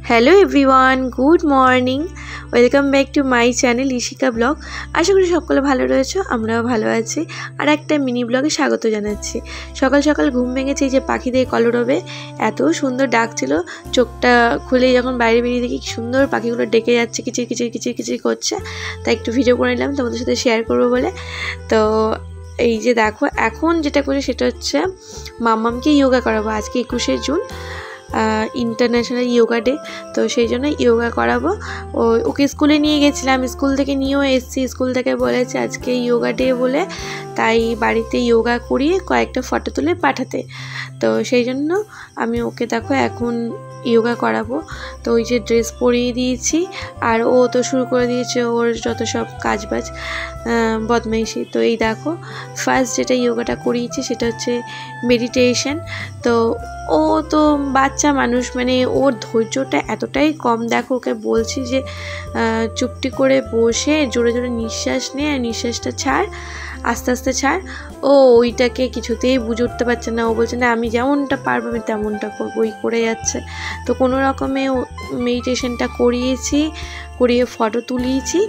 Hello everyone, good morning. Welcome back to my channel Ishika blog. আশা করি সকলে ভালো রয়েছে, আমরাও ভালো আছি। আর একটা মিনি ব্লগে স্বাগত জানাচ্ছি। সকাল সকাল ঘুম ভেঙেছে, এই যে পাখিদের কলরবে এত সুন্দর ডাকছিল। চোখটা খুলে যখন বাইরে বেরিয়ে দেখি কি সুন্দর পাখিগুলো ডেকে যাচ্ছে, কিচির কিচির কিচির কিচির করছে। তাই একটু ভিডিও করে নিলাম তোমাদের সাথে শেয়ার করবো বলে। তো এই যে দেখো, এখন যেটা করি সেটা হচ্ছে মাম্মামকে যোগা করাবো। আজকে 21শে জুন, ইন্টারন্যাশনাল যোগা ডে। তো সেই জন্য যোগা করাবো। ওকে স্কুলে নিয়ে গেছিলাম, স্কুল থেকে নিয়েও এসেছি। স্কুল থেকে বলেছে আজকে যোগা ডে বলে, তাই বাড়িতে যোগা করিয়ে কয়েকটা ফটো তুলে পাঠাতে। তো সেই জন্য আমি ওকে দেখো এখন যোগা করাবো। তো ওই যে ড্রেস পরিয়ে দিয়েছি, আর ও তো শুরু করে দিয়েছে ওর যত সব কাজবাজ বদমাইশি। তো এই দেখো, ফার্স্ট যেটা যোগাটা করিয়েছি সেটা হচ্ছে মেডিটেশন। তো ও তো বাচ্চা মানুষ, মানে ওর ধৈর্যটা এতটাই কম। দেখো, ওকে বলছি যে চুপটি করে বসে জোরে জোরে নিঃশ্বাস নে, নিঃশ্বাসটা ছাড়, আস্তে আস্তে ছাড়। ও ওইটাকে কিছুতেই বুঝে উঠতে পারছে না। ও বলছে না, আমি যেমনটা পারবো আমি তেমনটা করবো, ওই করে যাচ্ছে। তো কোনো রকমে মেডিটেশনটা করিয়ে ফটো তুলিয়েছি।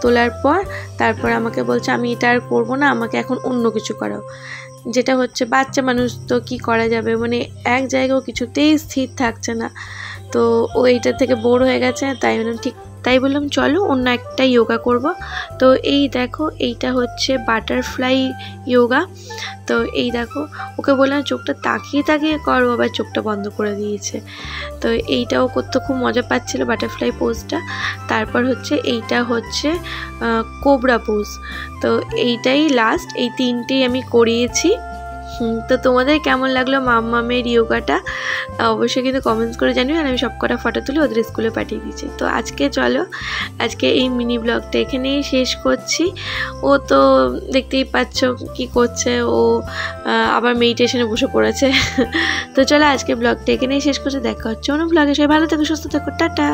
তোলার পর তারপর আমাকে বলছে আমি এটা আর করবো না, আমাকে এখন অন্য কিছু করাও। যেটা হচ্ছে বাচ্চা মানুষ, তো কি করা যাবে, মানে এক জায়গাও কিছুতেই স্থির থাকছে না। তো ও এইটার থেকে বোর হয়ে গেছে। তাই বললাম চলো অন্য একটা যোগা করব। তো এই দেখো, এইটা হচ্ছে বাটারফ্লাই যোগা। তো এই দেখো, ওকে বললাম চোখটা তাকিয়ে তাকিয়ে করো, আবার চোখটা বন্ধ করে দিয়েছে। তো এইটাও করতে খুব মজা পাচ্ছিল, বাটারফ্লাই পোজটা। তারপর হচ্ছে এইটা হচ্ছে কোবরা পোজ। তো এইটাই লাস্ট, এই তিনটেই আমি করিয়েছি। তো তোমাদের কেমন লাগলো মাম্মামের যোগাটা অবশ্যই কিন্তু কমেন্টস করে জানিও। আর আমি সব কটা ফটো তুলে ওদের স্কুলে পাঠিয়ে দিয়েছি। তো আজকে এই মিনি ব্লগটা এখানেই শেষ করছি। ও তো দেখতেই পাচ্ছ কি করছে, ও আবার মেডিটেশনে বসে পড়েছে। তো চলো আজকে ব্লগটা এখানেই শেষ করছি, দেখা হচ্ছে অন্য ব্লগে। সবাই ভালো থেকো, সুস্থ থেকো, টাটা।